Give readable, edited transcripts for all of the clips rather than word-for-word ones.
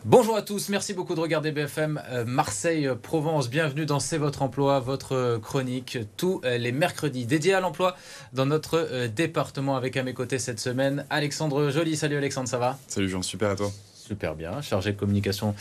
Bonjour à tous, merci beaucoup de regarder BFM Marseille-Provence. Bienvenue dans C'est votre emploi, votre chronique tous les mercredis dédiés à l'emploi dans notre département. Avec à mes côtés cette semaine Alexandre Joly. Salut Alexandre, ça va? Salut Jean, super à toi. Super bien, chargé de communication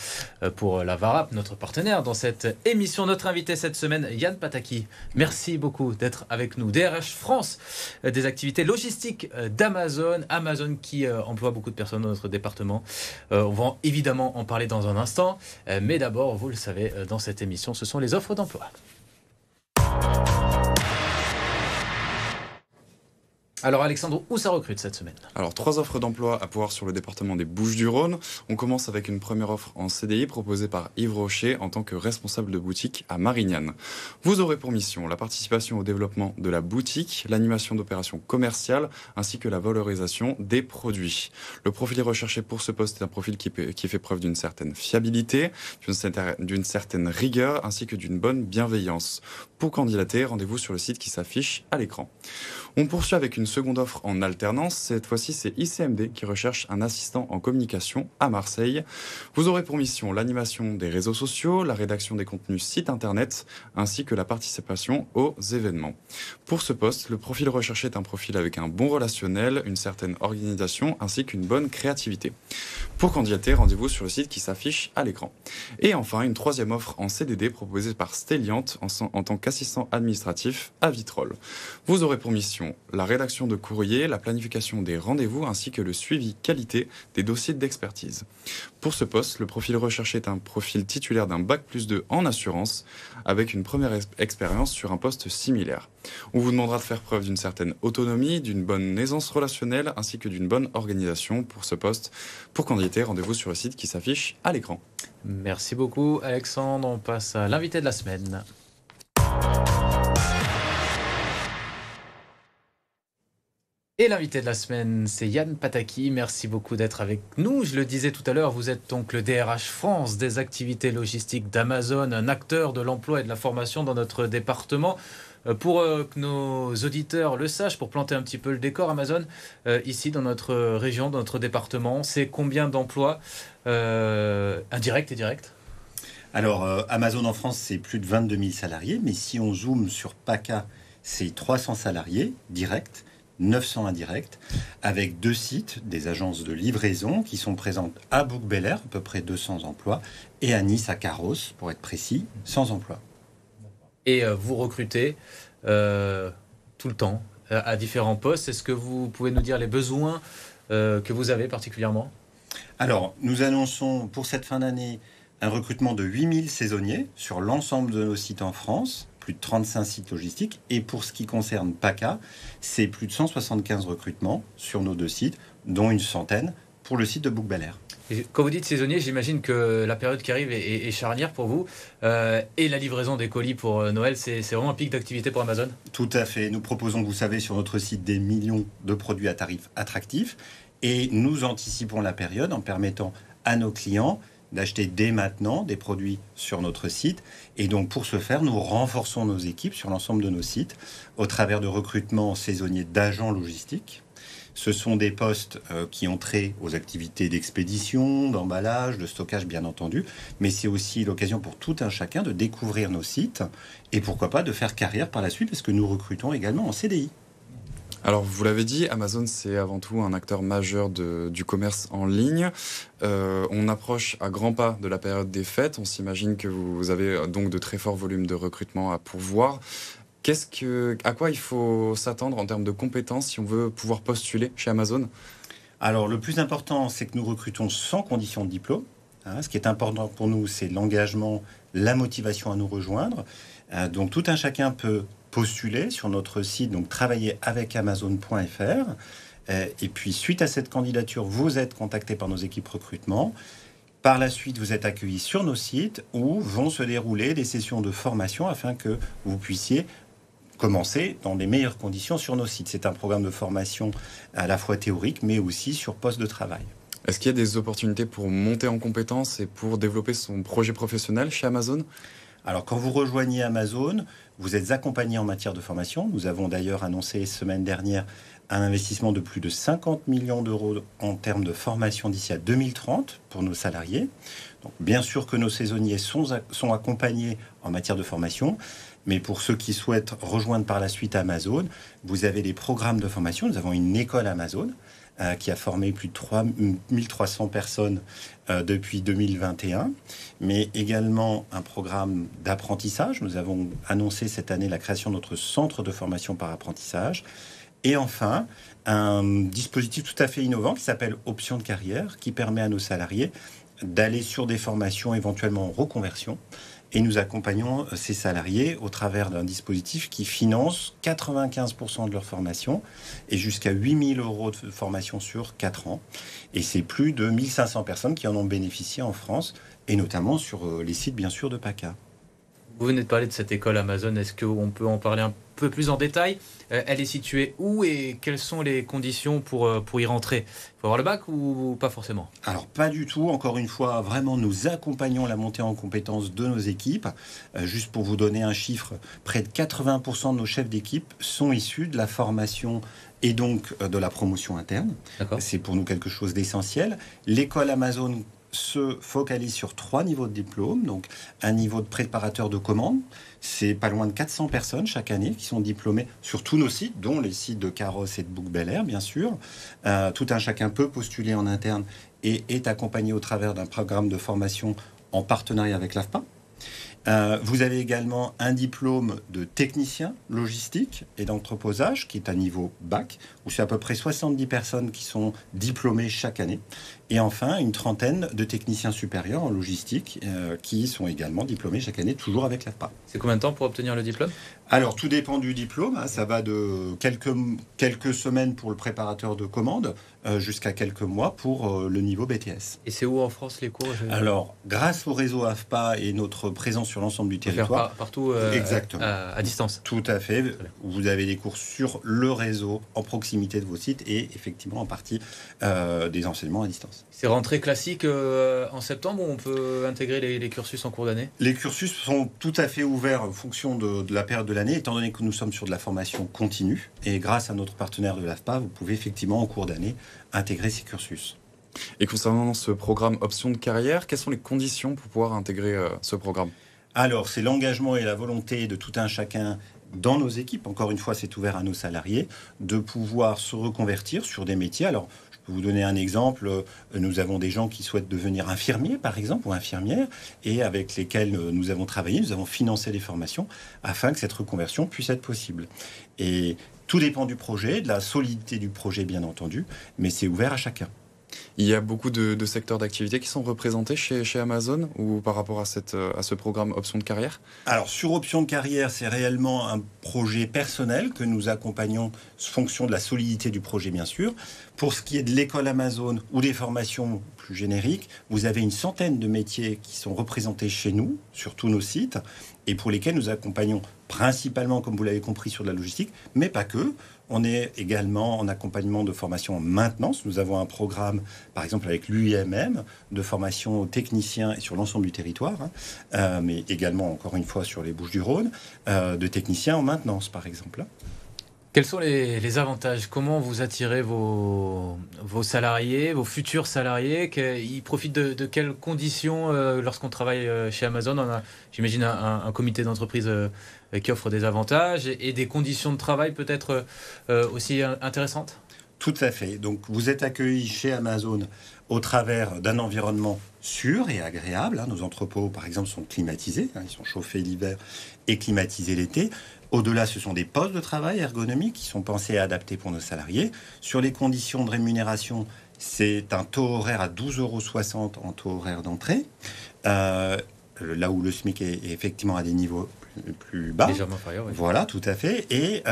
pour la VARAP, notre partenaire dans cette émission. Notre invité cette semaine, Yann Pataki. Merci beaucoup d'être avec nous. DRH France, des activités logistiques d'Amazon. Amazon qui emploie beaucoup de personnes dans notre département. On va évidemment en parler dans un instant. Mais d'abord, vous le savez, dans cette émission, ce sont les offres d'emploi. Alors Alexandre, où ça recrute cette semaine? Alors 3 offres d'emploi à pouvoir sur le département des Bouches-du-Rhône. On commence avec une première offre en CDI proposée par Yves Rocher en tant que responsable de boutique à Marignane. Vous aurez pour mission la participation au développement de la boutique, l'animation d'opérations commerciales ainsi que la valorisation des produits. Le profil recherché pour ce poste est un profil qui fait preuve d'une certaine fiabilité, d'une certaine rigueur ainsi que d'une bonne bienveillance. Pour candidater, rendez-vous sur le site qui s'affiche à l'écran. On poursuit avec une seconde offre en alternance. Cette fois-ci, c'est ICMD qui recherche un assistant en communication à Marseille. Vous aurez pour mission l'animation des réseaux sociaux, la rédaction des contenus site internet, ainsi que la participation aux événements. Pour ce poste, le profil recherché est un profil avec un bon relationnel, une certaine organisation, ainsi qu'une bonne créativité. Pour candidater, rendez-vous sur le site qui s'affiche à l'écran. Et enfin, une troisième offre en CDD proposée par Stelliant en tant qu'assistant administratif à Vitrolles. Vous aurez pour mission la rédaction de courrier, la planification des rendez-vous ainsi que le suivi qualité des dossiers d'expertise. Pour ce poste, le profil recherché est un profil titulaire d'un Bac+2 en assurance avec une première expérience sur un poste similaire. On vous demandera de faire preuve d'une certaine autonomie, d'une bonne aisance relationnelle ainsi que d'une bonne organisation pour ce poste. Pour candidater, rendez-vous sur le site qui s'affiche à l'écran. Merci beaucoup Alexandre, on passe à l'invité de la semaine. Et l'invité de la semaine, c'est Yann Pataki. Merci beaucoup d'être avec nous. Je le disais tout à l'heure, vous êtes donc le DRH France des activités logistiques d'Amazon, un acteur de l'emploi et de la formation dans notre département. Pour que nos auditeurs le sachent, pour planter un petit peu le décor, Amazon, ici dans notre région, dans notre département, c'est combien d'emplois indirects et directs? Alors, Amazon en France, c'est plus de 22 000 salariés, mais si on zoome sur PACA, c'est 300 salariés directs, 900 indirects, avec 2 sites, des agences de livraison qui sont présentes à Bouc-Bel-Air, à peu près 200 emplois, et à Nice, à Carros, pour être précis, 100 emplois. Et vous recrutez tout le temps à différents postes. Est-ce que vous pouvez nous dire les besoins que vous avez particulièrement? Alors, nous annonçons pour cette fin d'année un recrutement de 8000 saisonniers sur l'ensemble de nos sites en France, plus de 35 sites logistiques. Et pour ce qui concerne PACA, c'est plus de 175 recrutements sur nos 2 sites, dont une centaine pour le site de Bouc-Bel-Air. Et quand vous dites saisonnier, j'imagine que la période qui arrive est charnière pour vous. Et la livraison des colis pour Noël, c'est vraiment un pic d'activité pour Amazon? Tout à fait. Nous proposons, vous savez, sur notre site des millions de produits à tarifs attractifs. Et nous anticipons la période en permettant à nos clients d'acheter dès maintenant des produits sur notre site. Et donc, pour ce faire, nous renforçons nos équipes sur l'ensemble de nos sites au travers de recrutements saisonniers d'agents logistiques. Ce sont des postes qui ont trait aux activités d'expédition, d'emballage, de stockage, bien entendu. Mais c'est aussi l'occasion pour tout un chacun de découvrir nos sites et pourquoi pas de faire carrière par la suite, parce que nous recrutons également en CDI. Alors, vous l'avez dit, Amazon, c'est avant tout un acteur majeur du commerce en ligne. On approche à grands pas de la période des fêtes. On s'imagine que vous avez donc de très forts volumes de recrutement à pourvoir. À quoi il faut s'attendre en termes de compétences si on veut pouvoir postuler chez Amazon? Alors, le plus important, c'est que nous recrutons sans condition de diplôme. Ce qui est important pour nous, c'est l'engagement, la motivation à nous rejoindre. Donc, tout un chacun peut postuler sur notre site, donc travailler avec Amazon.fr. Et puis, suite à cette candidature, vous êtes contacté par nos équipes recrutement. Par la suite, vous êtes accueillis sur nos sites où vont se dérouler des sessions de formation afin que vous puissiez commencer dans les meilleures conditions sur nos sites. C'est un programme de formation à la fois théorique, mais aussi sur poste de travail. Est-ce qu'il y a des opportunités pour monter en compétences et pour développer son projet professionnel chez Amazon? Alors, quand vous rejoignez Amazon, vous êtes accompagné en matière de formation. Nous avons d'ailleurs annoncé semaine dernière un investissement de plus de 50 millions d'euros en termes de formation d'ici à 2030 pour nos salariés. Donc, bien sûr que nos saisonniers sont accompagnés en matière de formation, mais pour ceux qui souhaitent rejoindre par la suite Amazon, vous avez des programmes de formation. Nous avons une école Amazon qui a formé plus de 3300 personnes depuis 2021, mais également un programme d'apprentissage. Nous avons annoncé cette année la création de notre centre de formation par apprentissage. Et enfin, un dispositif tout à fait innovant qui s'appelle Option de carrière, qui permet à nos salariés d'aller sur des formations éventuellement en reconversion. Et nous accompagnons ces salariés au travers d'un dispositif qui finance 95% de leur formation et jusqu'à 8 000 euros de formation sur 4 ans. Et c'est plus de 1500 personnes qui en ont bénéficié en France, et notamment sur les sites, bien sûr, de PACA. Vous venez de parler de cette école Amazon. Est-ce qu'on peut en parler un peu plus en détail ? Elle est située où et quelles sont les conditions pour y rentrer ? Il faut avoir le bac ou pas forcément ? Alors, pas du tout. Encore une fois, vraiment, nous accompagnons la montée en compétences de nos équipes. Juste pour vous donner un chiffre, près de 80% de nos chefs d'équipe sont issus de la formation et donc de la promotion interne. D'accord. C'est pour nous quelque chose d'essentiel. L'école Amazon se focalise sur 3 niveaux de diplôme. Donc, un niveau de préparateur de commande. C'est pas loin de 400 personnes chaque année qui sont diplômées sur tous nos sites, dont les sites de Carros et de Book Bel Air, bien sûr. Tout un chacun peut postuler en interne et est accompagné au travers d'un programme de formation en partenariat avec l'AFPA. Vous avez également un diplôme de technicien logistique et d'entreposage qui est à niveau bac, où c'est à peu près 70 personnes qui sont diplômées chaque année. Et enfin, une trentaine de techniciens supérieurs en logistique qui sont également diplômés chaque année, toujours avec l'AFPA. C'est combien de temps pour obtenir le diplôme ? Alors, tout dépend du diplôme. Ça va de quelques semaines pour le préparateur de commande jusqu'à quelques mois pour le niveau BTS. Et c'est où en France les cours ? Alors, grâce au réseau AFPA et notre présence sur l'ensemble du territoire. Partout Exactement. À distance. Tout à fait. Vous avez des cours sur le réseau en proximité de vos sites et effectivement en partie des enseignements à distance. C'est rentrée classique en septembre ou on peut intégrer les cursus en cours d'année ? Les cursus sont tout à fait ouverts en fonction de la période de l'année, étant donné que nous sommes sur de la formation continue. Et grâce à notre partenaire de l'AFPA, vous pouvez effectivement en cours d'année intégrer ces cursus. Et concernant ce programme Option de carrière, quelles sont les conditions pour pouvoir intégrer ce programme ? Alors, c'est l'engagement et la volonté de tout un chacun dans nos équipes. Encore une fois, c'est ouvert à nos salariés de pouvoir se reconvertir sur des métiers. Alors, je peux vous donner un exemple. Nous avons des gens qui souhaitent devenir infirmiers, par exemple, ou infirmières, et avec lesquels nous avons travaillé, nous avons financé des formations afin que cette reconversion puisse être possible. Et tout dépend du projet, de la solidité du projet, bien entendu, mais c'est ouvert à chacun. Il y a beaucoup de secteurs d'activité qui sont représentés chez Amazon ou par rapport à ce programme Option de carrière ? Alors, sur Option de carrière, c'est réellement un projet personnel que nous accompagnons en fonction de la solidité du projet, bien sûr. Pour ce qui est de l'école Amazon ou des formations plus génériques, vous avez une centaine de métiers qui sont représentés chez nous, sur tous nos sites, et pour lesquels nous accompagnons principalement, comme vous l'avez compris, sur de la logistique, mais pas que. On est également en accompagnement de formation en maintenance. Nous avons un programme, par exemple, avec l'UIMM, de formation aux techniciens et sur l'ensemble du territoire, mais également, encore une fois, sur les Bouches-du-Rhône, de techniciens en maintenance, par exemple. Quels sont les avantages ? Comment vous attirez vos salariés, vos futurs salariés ? Ils profitent de quelles conditions lorsqu'on travaille chez Amazon ? On a, j'imagine, un comité d'entreprise qui offre des avantages et des conditions de travail peut-être aussi intéressantes ? Tout à fait. Donc, vous êtes accueillis chez Amazon au travers d'un environnement sûr et agréable. Nos entrepôts, par exemple, sont climatisés. Ils sont chauffés l'hiver et climatisés l'été. Au-delà, ce sont des postes de travail ergonomiques qui sont pensés et adaptés pour nos salariés. Sur les conditions de rémunération, c'est un taux horaire à 12,60 € en taux horaire d'entrée. Là où le SMIC est effectivement à des niveaux plus bas. Légèrement inférieur, oui. Voilà, tout à fait. Et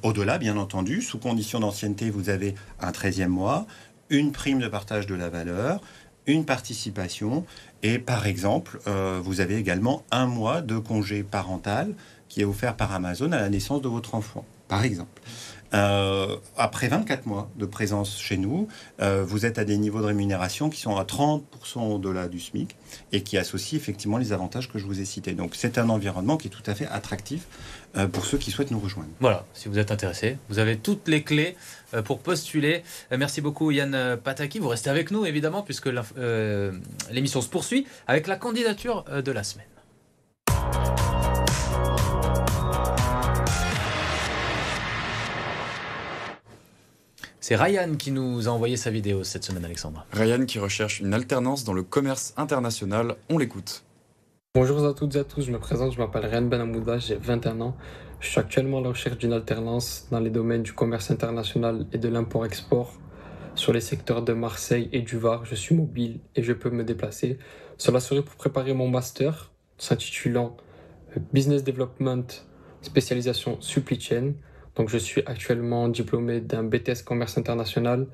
au-delà, bien entendu, sous condition d'ancienneté, vous avez un 13e mois, une prime de partage de la valeur, une participation et, par exemple, vous avez également un mois de congé parental qui est offert par Amazon à la naissance de votre enfant, par exemple. Après 24 mois de présence chez nous, vous êtes à des niveaux de rémunération qui sont à 30% au-delà du SMIC et qui associent effectivement les avantages que je vous ai cités. Donc c'est un environnement qui est tout à fait attractif pour ceux qui souhaitent nous rejoindre. Voilà, si vous êtes intéressé, vous avez toutes les clés pour postuler. Merci beaucoup Yann Pataki, vous restez avec nous évidemment puisque l'émission se poursuit avec la candidature de la semaine. C'est Ryan qui nous a envoyé sa vidéo cette semaine, Alexandre. Ryan qui recherche une alternance dans le commerce international. On l'écoute. Bonjour à toutes et à tous, je me présente, je m'appelle Ryan Benamouda, j'ai 21 ans. Je suis actuellement à la recherche d'une alternance dans les domaines du commerce international et de l'import-export sur les secteurs de Marseille et du Var. Je suis mobile et je peux me déplacer. Cela serait pour préparer mon master s'intitulant Business Development, spécialisation Supply Chain. Donc je suis actuellement diplômé d'un BTS Commerce International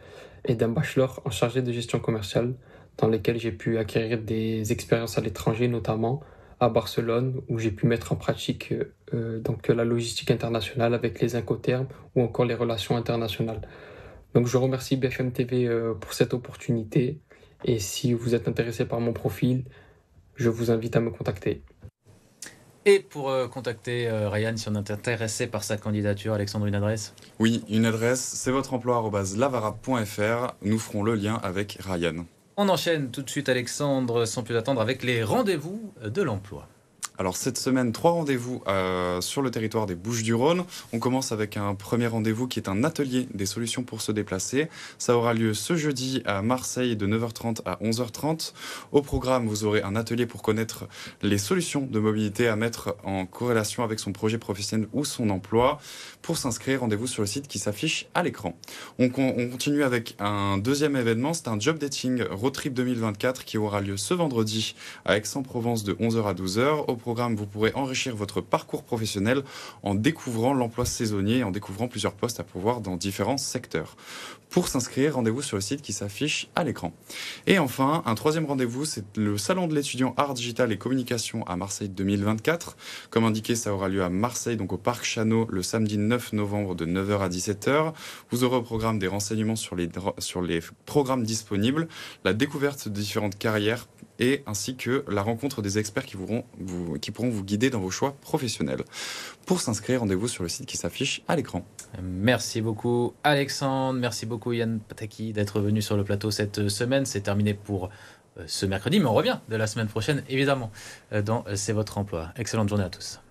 et d'un bachelor en chargé de gestion commerciale dans lesquels j'ai pu acquérir des expériences à l'étranger, notamment à Barcelone, où j'ai pu mettre en pratique donc la logistique internationale avec les Incoterms ou encore les relations internationales. Donc je remercie BFM TV pour cette opportunité et si vous êtes intéressé par mon profil, je vous invite à me contacter. Et pour contacter Ryan, si on est intéressé par sa candidature, Alexandre, une adresse ? Oui, une adresse, c'est votreemploi@lavarab.fr. Nous ferons le lien avec Ryan. On enchaîne tout de suite, Alexandre, sans plus attendre, avec les rendez-vous de l'emploi. Alors cette semaine, 3 rendez-vous sur le territoire des Bouches-du-Rhône. On commence avec un premier rendez-vous qui est un atelier des solutions pour se déplacer. Ça aura lieu ce jeudi à Marseille de 9h30 à 11h30. Au programme, vous aurez un atelier pour connaître les solutions de mobilité à mettre en corrélation avec son projet professionnel ou son emploi. Pour s'inscrire, rendez-vous sur le site qui s'affiche à l'écran. On continue avec un deuxième événement, c'est un job dating Road Trip 2024 qui aura lieu ce vendredi à Aix-en-Provence de 11h à 12h. Au programme, vous pourrez enrichir votre parcours professionnel en découvrant l'emploi saisonnier et en découvrant plusieurs postes à pourvoir dans différents secteurs. Pour s'inscrire, rendez-vous sur le site qui s'affiche à l'écran. Et enfin, un troisième rendez-vous, c'est le Salon de l'étudiant Art Digital et Communication à Marseille 2024. Comme indiqué, ça aura lieu à Marseille, donc au Parc Chano, le samedi 9 novembre de 9h à 17h. Vous aurez au programme des renseignements sur les programmes disponibles, la découverte de différentes carrières et ainsi que la rencontre des experts qui pourront vous guider dans vos choix professionnels. Pour s'inscrire, rendez-vous sur le site qui s'affiche à l'écran. Merci beaucoup Alexandre, merci beaucoup Yann Pataki d'être venu sur le plateau cette semaine. C'est terminé pour ce mercredi, mais on revient de la semaine prochaine évidemment dans C'est votre emploi. Excellente journée à tous.